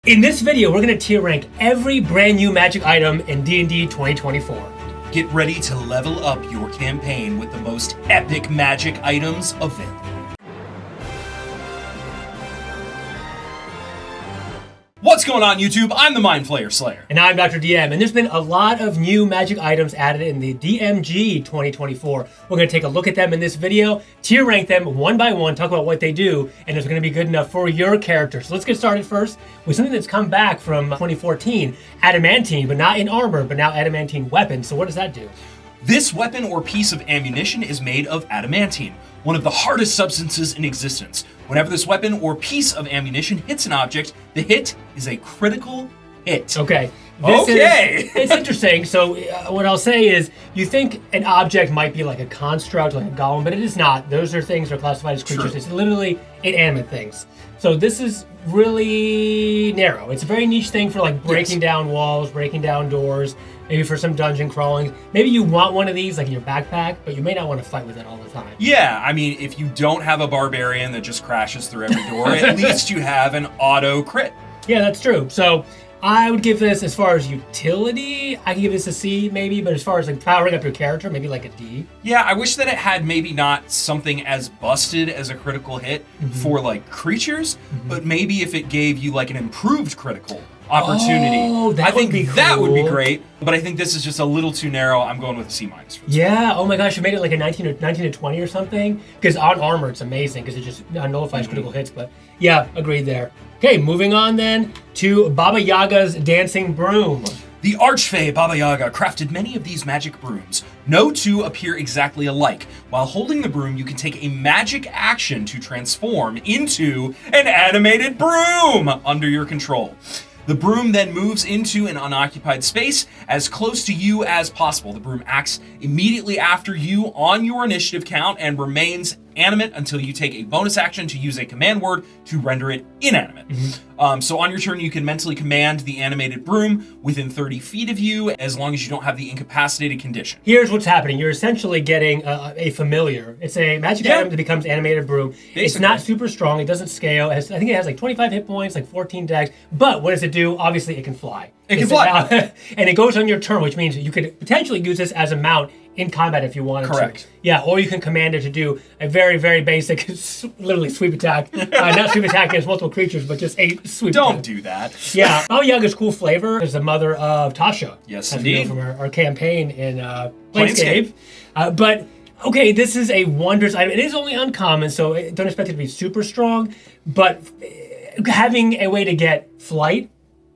In this video, we're going to tier rank every brand new magic item in D&D 2024. Get ready to level up your campaign with the most epic magic items available. What's going on, YouTube? I'm the Mind Flayer Slayer. And I'm Dr. DM, and there's been a lot of new magic items added in the DMG 2024. We're going to take a look at them in this video, tier rank them one by one, talk about what they do, and it's going to be good enough for your character. So let's get started first with something that's come back from 2014, Adamantine, but not in armor, but now Adamantine weapons. So what does that do? This weapon or piece of ammunition is made of adamantine, one of the hardest substances in existence. Whenever this weapon or piece of ammunition hits an object, the hit is a critical hit. Okay. It's interesting. So what I'll say is, you think an object might be like a construct, like a golem, but it is not. Those are things that are classified as creatures. True. It's literally inanimate things. So this is really narrow. It's a very niche thing for like breaking down walls, breaking down doors, maybe for some dungeon crawling. Maybe you want one of these like in your backpack, but you may not want to fight with it all the time. Yeah, I mean, if you don't have a barbarian that just crashes through every door, at least you have an auto crit. Yeah, that's true. So I would give this, as far as utility, I can give this a C maybe, but as far as like powering up your character, maybe like a D. Yeah, I wish that it had maybe not something as busted as a critical hit for like creatures, but maybe if it gave you like an improved critical opportunity. Oh, that would be cool. That would be great, but I think this is just a little too narrow. I'm going with a C- for this. Yeah, oh my gosh, you made it like a 19 to 20 or something, because on armor it's amazing, because it just nullifies critical hits, but yeah, agreed there. Okay, moving on then to Baba Yaga's dancing broom. The Archfey Baba Yaga crafted many of these magic brooms. No two appear exactly alike. While holding the broom, you can take a magic action to transform into an animated broom under your control. The broom then moves into an unoccupied space as close to you as possible. The broom acts immediately after you on your initiative count and remains animate until you take a bonus action to use a command word to render it inanimate. So on your turn, you can mentally command the animated broom within 30 feet of you, as long as you don't have the incapacitated condition. Here's what's happening. You're essentially getting a familiar. It's a magic item that becomes animated broom. Basically. It's not super strong. It doesn't scale. I think it has like 25 hit points, like 14 dex. But what does it do? Obviously, it can fly. It can fly. And it goes on your turn, which means you could potentially use this as a mount in combat if you wanted to. Yeah, or you can command it to do a very, very basic, literally sweep attack. Not sweep attack against multiple creatures, but just a sweep Don't attack. do that. Yeah, Baba Yaga's cool flavor is the mother of Tasha. Yes, as indeed. we know from our campaign in Planescape. But, okay, this is a wondrous item. It is only uncommon, so don't expect it to be super strong, but having a way to get flight,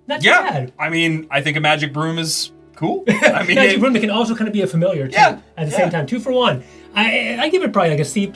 not too bad. I mean, I think a magic broom is cool. I mean, magic broom that can also kind of be a familiar too. At the same time, 2 for 1. I give it probably like a C+.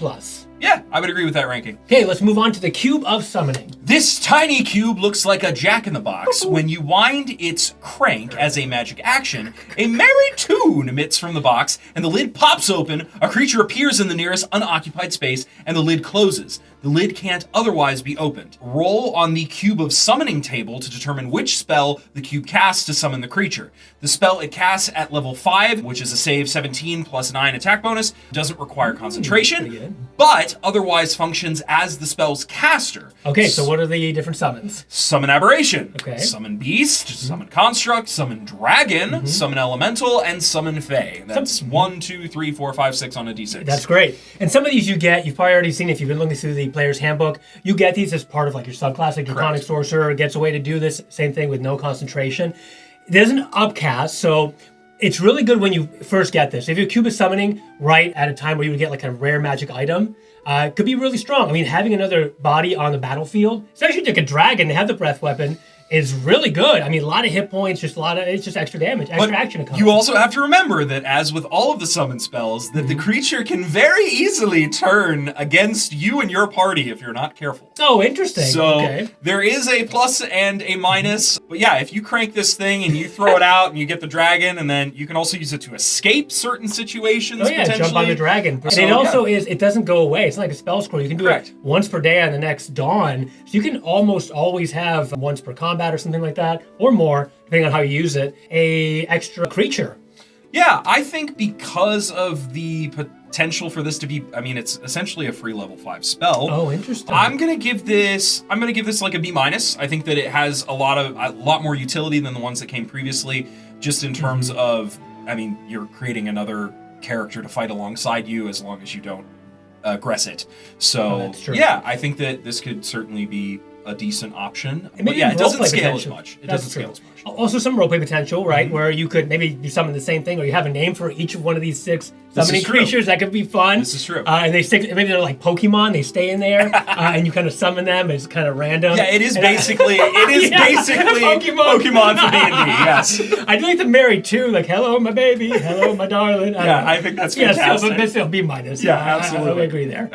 Yeah, I would agree with that ranking. Okay, let's move on to the Cube of Summoning. This tiny cube looks like a jack-in-the-box. When you wind its crank as a magic action, a merry tune emits from the box, and the lid pops open, a creature appears in the nearest unoccupied space, and the lid closes. The lid can't otherwise be opened. Roll on the Cube of Summoning table to determine which spell the cube casts to summon the creature. The spell it casts at level 5, which is a save 17 plus 9 attack bonus, doesn't require concentration, but otherwise functions as the spell's caster. Okay, so what are the different summons? Summon Aberration, okay. Summon Beast, Summon Construct, Summon Dragon, Summon Elemental, and Summon Fae. That's 1, 2, 3, 4, 5, 6 on a d6. That's great. And some of these you've probably already seen if you've been looking through the player's handbook. You get these as part of like your subclass, like Draconic Sorcerer gets a way to do this, same thing with no concentration. There's an upcast, so it's really good when you first get this. If your cube is summoning right at a time where you would get like a rare magic item, it could be really strong. I mean, having another body on the battlefield, especially like a dragon, they have the breath weapon, is really good. I mean, a lot of hit points, it's just extra damage, extra action. You also have to remember that, as with all of the summon spells, that the creature can very easily turn against you and your party if you're not careful. Oh, interesting. So there is a plus and a minus. But yeah, if you crank this thing and you throw it out and you get the dragon, and then you can also use it to escape certain situations. Oh yeah, jump on the dragon. And it also it doesn't go away. It's not like a spell scroll. You can do it once per day on the next dawn. So you can almost always have once per combat or something like that, or more, depending on how you use it, a extra creature. Yeah, I think because of the potential for this to be, I mean, it's essentially a free level 5 spell. Oh, interesting. I'm gonna give this like a B-. I think that it has a lot more utility than the ones that came previously, just in terms of, I mean, you're creating another character to fight alongside you as long as you don't aggress it. So yeah, I think that this could certainly be a decent option. But yeah, it doesn't scale as much. It doesn't scale as much. Also some roleplay potential, right? Where you could maybe you summon the same thing, or you have a name for each of one of these 6 summoning creatures. That could be fun. This is true. And they stick. Maybe they're like Pokemon. They stay in there, and you kind of summon them. It's kind of random. Yeah, it is basically Pokemon for D&D. Yes. I do like the marry too. Like, hello, my baby. Hello, my darling. I think that's fantastic. Yeah, but still B-. Yeah, absolutely. I agree there.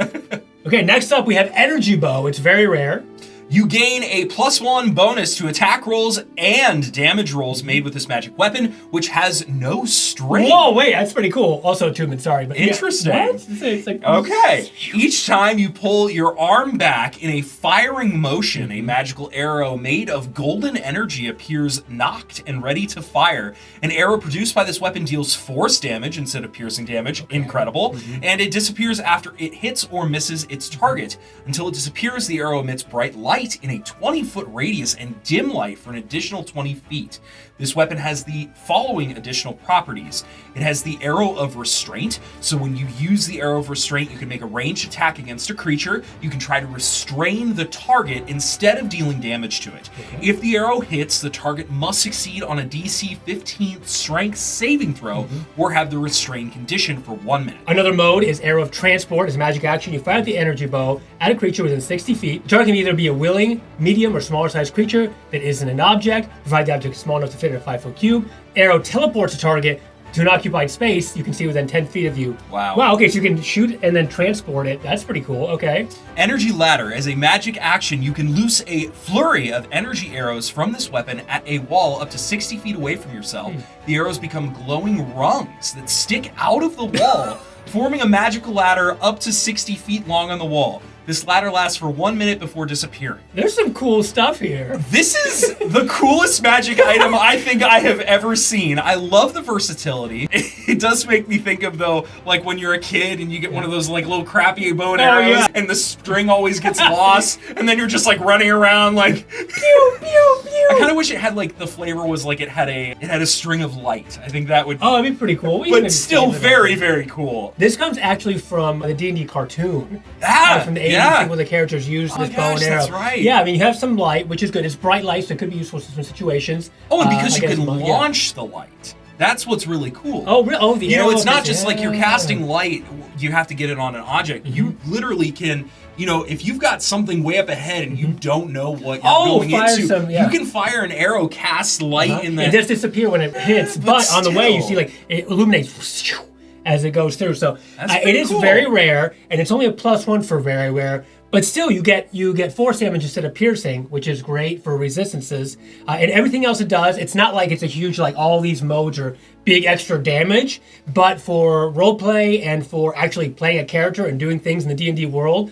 Okay, next up we have Energy Bow. It's very rare. You gain a +1 bonus to attack rolls and damage rolls made with this magic weapon, which has no strength. Whoa, wait, that's pretty cool. Also attunement, sorry. But interesting. Yeah, what? It's like, okay. Each time you pull your arm back in a firing motion, a magical arrow made of golden energy appears knocked and ready to fire. An arrow produced by this weapon deals force damage instead of piercing damage. Okay. Incredible. And it disappears after it hits or misses its target. Until it disappears, the arrow emits bright light in a 20-foot radius and dim light for an additional 20 feet. This weapon has the following additional properties. It has the Arrow of Restraint, so when you use the Arrow of Restraint, you can make a ranged attack against a creature. You can try to restrain the target instead of dealing damage to it. Okay. If the arrow hits, the target must succeed on a DC 15 strength saving throw or have the restrained condition for 1 minute. Another mode is Arrow of Transport. As a magic action, you fire the energy bow at a creature within 60 feet. The target can either be a willing, medium, or smaller sized creature that isn't an object, provided the object is small enough to fit in a 5-foot cube. Arrow teleports a target to an occupied space you can see within 10 feet of you. Wow, okay, so you can shoot and then transport it. That's pretty cool, okay. Energy Ladder. As a magic action, you can loose a flurry of energy arrows from this weapon at a wall up to 60 feet away from yourself. The arrows become glowing rungs that stick out of the wall, forming a magical ladder up to 60 feet long on the wall. This ladder lasts for 1 minute before disappearing. There's some cool stuff here. This is the coolest magic item I think I have ever seen. I love the versatility. It does make me think of, though, like when you're a kid and you get one of those like little crappy bow and arrows and the string always gets lost and then you're just like running around like pew, pew, pew. I kind of wish it had like the flavor was like it had a string of light. I think that would... Oh, that'd be pretty cool. But still very, very cool. This comes actually from the D&D cartoon. From the 80s. Where the characters use this bow and arrow. That's right. Yeah, I mean, you have some light, which is good. It's bright light, so it could be useful in some situations. Oh, and because you can launch the light. That's what's really cool. Oh, really? Oh, the arrow. It's not just like you're casting light, you have to get it on an object. You literally can, if you've got something way up ahead and you don't know what you're going into, you can fire an arrow, cast light in the... It does disappear when it hits, but on the way, you see, like, it illuminates as it goes through. So it is very rare, and it's only a +1 for very rare. But still, you get force damage instead of piercing, which is great for resistances. And everything else it does, it's not like it's a huge, like all these modes are big extra damage. But for roleplay and for actually playing a character and doing things in the D&D world,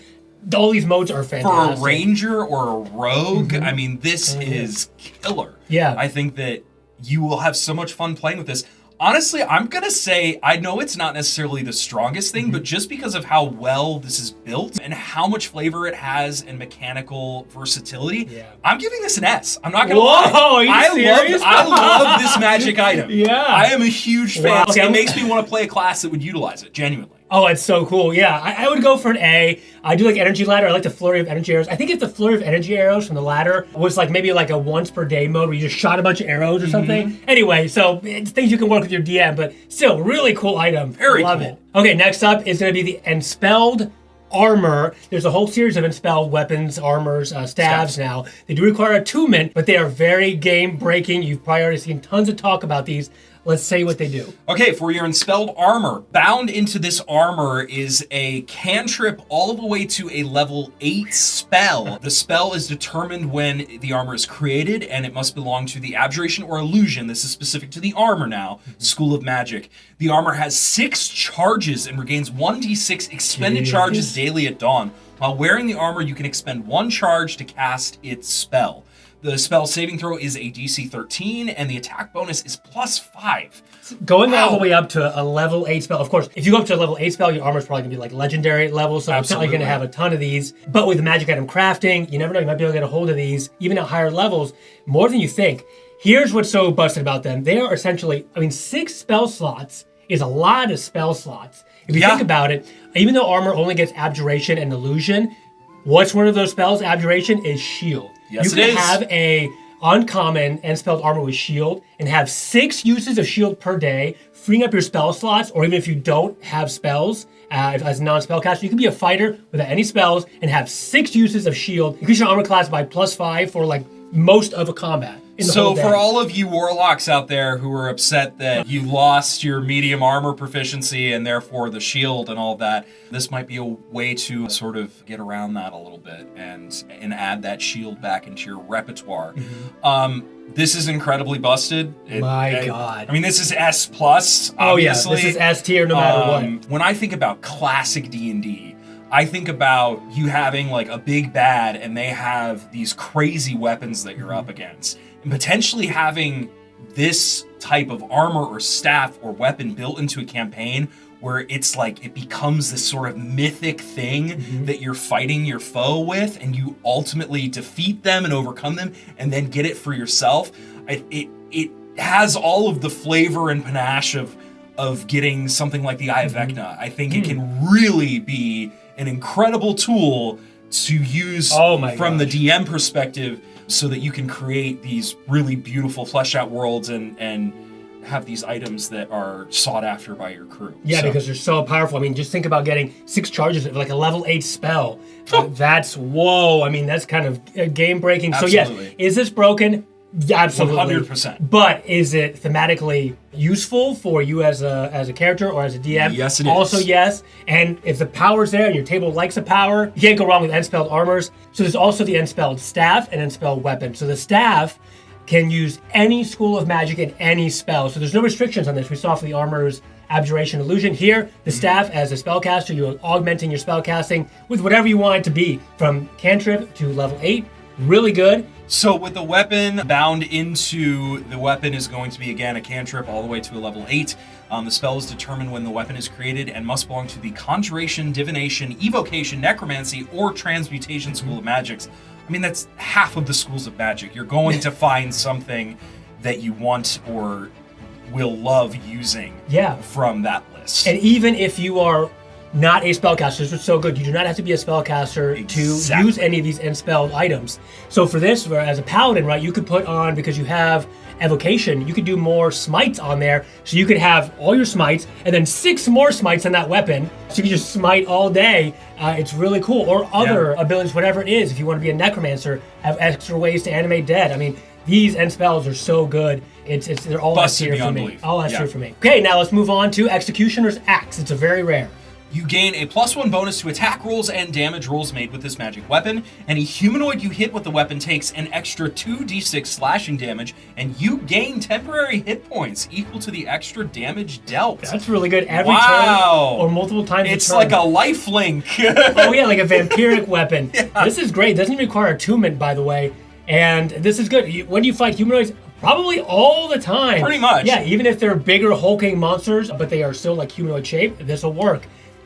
all these modes are fantastic. For a ranger or a rogue, I mean, this is killer. Yeah. I think that you will have so much fun playing with this. Honestly, I'm going to say, I know it's not necessarily the strongest thing, but just because of how well this is built and how much flavor it has and mechanical versatility, I'm giving this an S. I'm not going to lie. Are you serious? I love this magic item. Yeah. I am a huge fan. Okay. It makes me want to play a class that would utilize it, genuinely. Oh, it's so cool. Yeah, I would go for an A. I do like Energy Ladder. I like the Flurry of Energy Arrows. I think if the Flurry of Energy Arrows from the ladder was like maybe like a once per day mode where you just shot a bunch of arrows or something. Anyway, so it's things you can work with your DM, but still, really cool item. Very Love cool. it. Okay, next up is going to be the Enspelled Armor. There's a whole series of Enspelled weapons, armors, staves now. They do require attunement, but they are very game-breaking. You've probably already seen tons of talk about these. Let's say what they do. Okay, for your Enspelled Armor, bound into this armor is a cantrip all the way to a level 8 spell. The spell is determined when the armor is created, and it must belong to the Abjuration or Illusion. This is specific to the armor now, School of Magic. The armor has 6 charges and regains 1d6 expended charges daily at dawn. While wearing the armor, you can expend 1 charge to cast its spell. The spell saving throw is a DC 13, and the attack bonus is +5. Going all the way up to a level 8 spell. Of course, if you go up to a level 8 spell, your armor's probably going to be like legendary level, so it's not like you're going to have a ton of these. But with the magic item crafting, you never know, you might be able to get a hold of these, even at higher levels, more than you think. Here's what's so busted about them. They are essentially, 6 spell slots is a lot of spell slots. If you think about it, even though armor only gets abjuration and illusion, what's one of those spells? Abjuration is shield. Yes, you can have a uncommon Enspelled armor with shield and have 6 uses of shield per day, freeing up your spell slots, or even if you don't have spells as a non-spellcaster, you can be a fighter without any spells and have 6 uses of shield. Increase your armor class by +5 for like most of a combat. So for all of you warlocks out there who are upset that you lost your medium armor proficiency and therefore the shield and all of that, this might be a way to sort of get around that a little bit and add that shield back into your repertoire. This is incredibly busted. God. I mean, this is S+, obviously. Oh yeah, this is S tier no matter what. When I think about classic D&D, I think about you having like a big bad and they have these crazy weapons that you're up against. And potentially having this type of armor or staff or weapon built into a campaign where it's like it becomes this sort of mythic thing that you're fighting your foe with and you ultimately defeat them and overcome them and then get it for yourself. It has all of the flavor and panache of getting something like the Eye of Vecna. I think it can really be an incredible tool to use from the DM perspective so that you can create these really beautiful fleshed out worlds and have these items that are sought after by your crew. Yeah, because they're so powerful. I mean, just think about getting 6 charges of like a level 8 spell. That's, whoa. I mean, that's kind of game breaking. So yes, is this broken? Absolutely. 100%. But is it thematically useful for you as a character or as a DM? Yes, it is. Also, yes. And if the power's there and your table likes a power, you can't go wrong with Enspelled armors. So there's also the Enspelled staff and Enspelled weapon. So the staff can use any school of magic in any spell. So there's no restrictions on this. We saw for the armor's abjuration illusion. Here, the staff as a spellcaster, you're augmenting your spellcasting with whatever you want it to be, from cantrip to level 8. Really good. So with the weapon bound into the weapon is going to be, again, a cantrip all the way to a level 8. The spell is determined when the weapon is created and must belong to the Conjuration, Divination, Evocation, Necromancy, or Transmutation School of Magics. I mean, that's half of the schools of magic. You're going to find something that you want or will love using from that list. And even if you are not a spellcaster, this is so good. You do not have to be a spellcaster to use any of these Enspelled items. So for this, as a paladin, right, you could put on, because you have evocation, you could do more smites on there. So you could have all your smites and then 6 more smites on that weapon. So you can just smite all day. It's really cool. Or other abilities, whatever it is. If you want to be a necromancer, have extra ways to animate dead. I mean, these Enspells are so good. They're all S tier for me. All S tier for me. Okay, now let's move on to Executioner's Axe. It's a very rare. You gain a +1 bonus to attack rolls and damage rolls made with this magic weapon. Any humanoid you hit with the weapon takes an extra 2d6 slashing damage, and you gain temporary hit points equal to the extra damage dealt. That's really good. Every turn or multiple times It's a turn. like a lifelink. Oh yeah, like a vampiric weapon. This is great. Doesn't even require attunement, by the way. And this is good. When you fight humanoids, probably all the time. Pretty much. Yeah, even if they're bigger hulking monsters, but they are still like humanoid shape, this will work.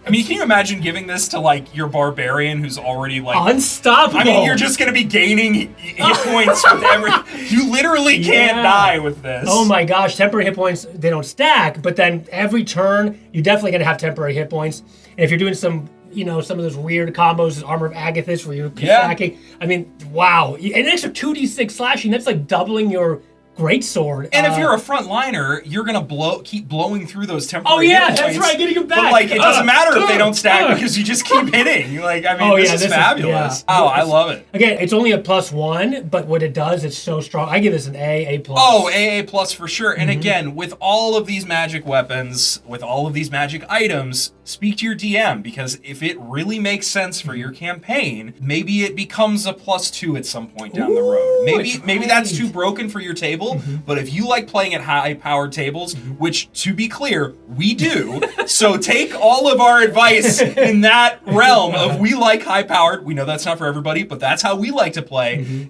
I mean, can you imagine giving this to, like, your barbarian who's already, like... Unstoppable! I mean, you're just going to be gaining hit points with every... You literally can't die with this. Oh my gosh, temporary hit points, they don't stack, but then every turn, you're definitely going to have temporary hit points. And if you're doing some of those weird combos, Armor of Agathis, where you're stacking, I mean, wow. An extra 2d6 slashing, that's like doubling your greatsword. And if you're a front liner, you're gonna keep blowing through those temporary hit points. That's right, getting them back. But like, it doesn't matter if they don't stack because you just keep hitting. Like, I mean, this is fabulous. I love it. Again, it's only a +1, but what it does, it's so strong. I give this an A+. Oh, A+ for sure. And again, with all of these magic weapons, with all of these magic items, speak to your DM, because if it really makes sense for your campaign, maybe it becomes a +2 at some point down the road. Maybe that's too broken for your table. But if you like playing at high-powered tables, which, to be clear, we do, so take all of our advice in that realm of we like high-powered. We know that's not for everybody, but that's how we like to play.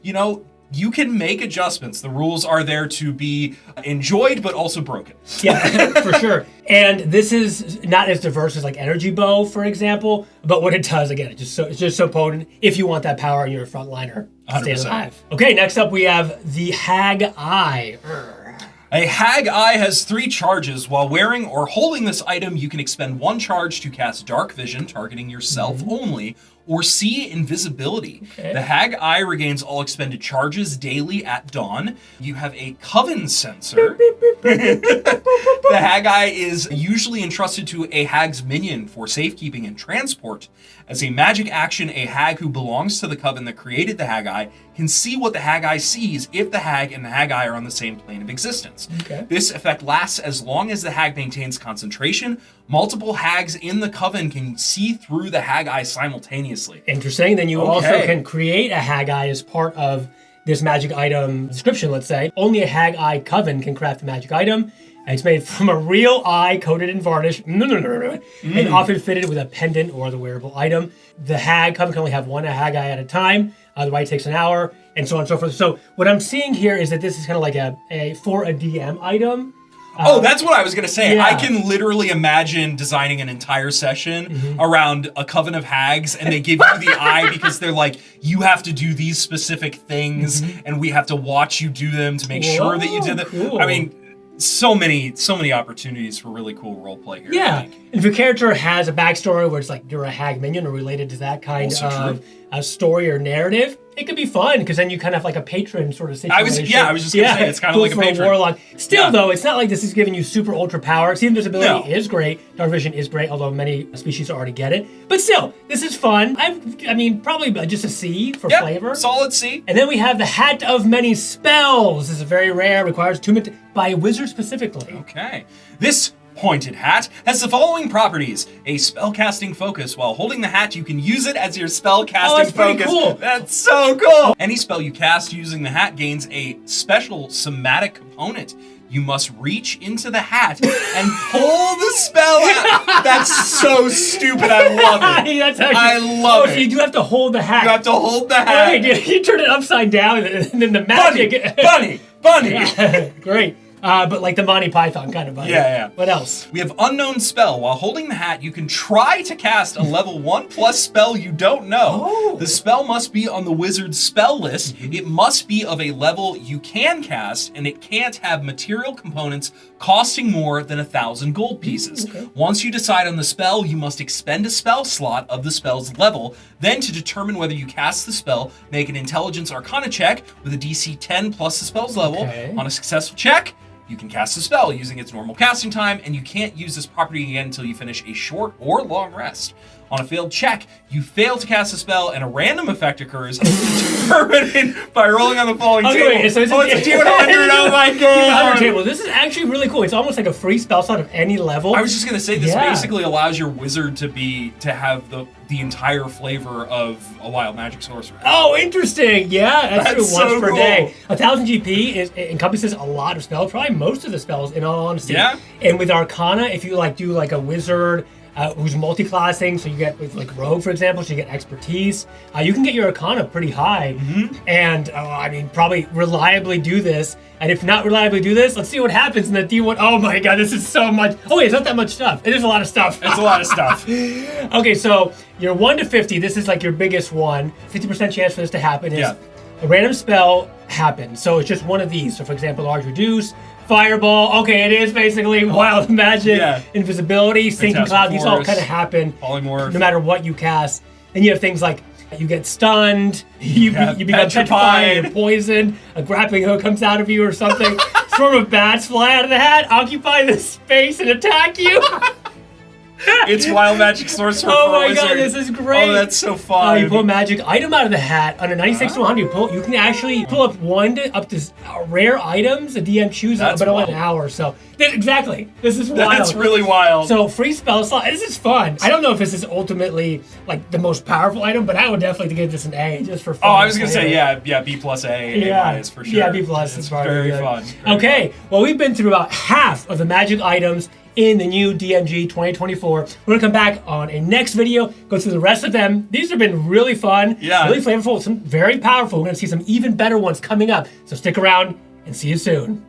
you can make adjustments. The rules are there to be enjoyed, but also broken. Yeah, for sure. And this is not as diverse as like Energy Bow, for example, but what it does, again, it's just so potent if you want that power in your frontliner. 100%. Okay, next up we have the Hag Eye. A Hag Eye has 3 charges. While wearing or holding this item, you can expend 1 charge to cast Dark Vision, targeting yourself only, or see invisibility. Okay. The Hag Eye regains all expended charges daily at dawn. You have a Coven sensor. The Hag Eye is usually entrusted to a Hag's minion for safekeeping and transport. As a magic action, a Hag who belongs to the Coven that created the Hag Eye can see what the Hag Eye sees if the Hag and the Hag Eye are on the same plane of existence. Okay. This effect lasts as long as the Hag maintains concentration. Multiple Hags in the Coven can see through the Hag Eye simultaneously. Interesting. Then you also can create a Hag Eye as part of this magic item description, let's say. Only a Hag Eye Coven can craft a magic item. And it's made from a real eye coated in varnish, and often fitted with a pendant or the wearable item. The Hag Coven can only have one Hag Eye at a time. The ride takes an hour, and so on and so forth. So what I'm seeing here is that this is kind of like for a DM item. That's what I was going to say. Yeah. I can literally imagine designing an entire session around a Coven of Hags, and they give you the eye because they're like, you have to do these specific things, and we have to watch you do them to make sure that you did them. Cool. I mean, so many opportunities for really cool roleplay here. Yeah. And if your character has a backstory where it's like you're a Hag minion or related to that kind of a story or narrative, it could be fun because then you kind of have like a patron sort of situation. I was just going to say, it's kind of like a patron. Warlock. Still, though, it's not like this is giving you super ultra power. See, invisibility is great. Dark vision is great, although many species already get it. But still, this is fun. I mean, probably just a C for flavor. Solid C. And then we have the Hat of Many Spells. This is very rare, requires attunement by a wizard specifically. Okay. This pointed hat has the following properties. A spellcasting focus. While holding the hat, you can use it as your spellcasting focus. Cool. That's so cool. Any spell you cast using the hat gains a special somatic component. You must reach into the hat and pull the spell out. That's so stupid. I love it. I love it. So you do have to hold the hat. You have to hold the hat. Wait, you turn it upside down and then the magic. Bunny. Great. But like the Monty Python kind of bunny. Yeah. What else? We have Unknown Spell. While holding the hat, you can try to cast a level 1+ spell you don't know. Oh. The spell must be on the wizard's spell list. It must be of a level you can cast, and it can't have material components costing more than 1,000 gold pieces. Okay. Once you decide on the spell, you must expend a spell slot of the spell's level. Then, to determine whether you cast the spell, make an Intelligence Arcana check with a DC 10 plus the spell's level. Okay. On a successful check, you can cast a spell using its normal casting time, and you can't use this property again until you finish a short or long rest. On a failed check, you fail to cast a spell, and a random effect occurs determined by rolling on the following table. Wait, so it's a D100. Oh my god! D100 table. This is actually really cool. It's almost like a free spell slot of any level. I was just gonna say this basically allows your wizard to have the entire flavor of a wild magic sorcerer. Oh, interesting. Yeah, that's true. so Once per cool. day. 1,000 GP encompasses a lot of spells, probably most of the spells, in all honesty. Yeah. And with Arcana, if you do like a wizard who's multi-classing, so you get with like Rogue, for example, so you get expertise, you can get your Arcana pretty high. And I mean, probably reliably do this. And if not reliably do this, let's see what happens in the D1. Oh my god, this is so much. Oh wait, it's not that much stuff. It is a lot of stuff. It's a lot of stuff. Okay, so your 1 to 50, this is like your biggest one. 50% chance for this to happen is a random spell happens. So it's just one of these. So for example, large reduce, fireball. Okay, it is basically wild magic, invisibility, sinking cloud. These all kind of happen Polymorph. no matter what you cast. Then you have things like you get stunned, you become petrified or poisoned, a grappling hook comes out of you or something, swarm of bats fly out of the hat, occupy the space and attack you. It's wild magic sorcerer. Oh my wizard. god, this is great. Oh, that's so fun. You pull a magic item out of the hat. On a 96 to 100, you can actually pull up up to rare items. The DM chooses, but only an hour. So exactly, this is wild. That's really wild. So free spell slot. This is fun. I don't know if this is ultimately like the most powerful item, but I would definitely give this an A just for fun. Oh, I was gonna say B plus A for sure. Yeah, B plus. It's very fun. Okay, well we've been through about half of the magic items in the new DMG 2024. We're gonna come back on a next video, go through the rest of them. These have been really fun, really flavorful, some very powerful. We're gonna see some even better ones coming up. So stick around and see you soon.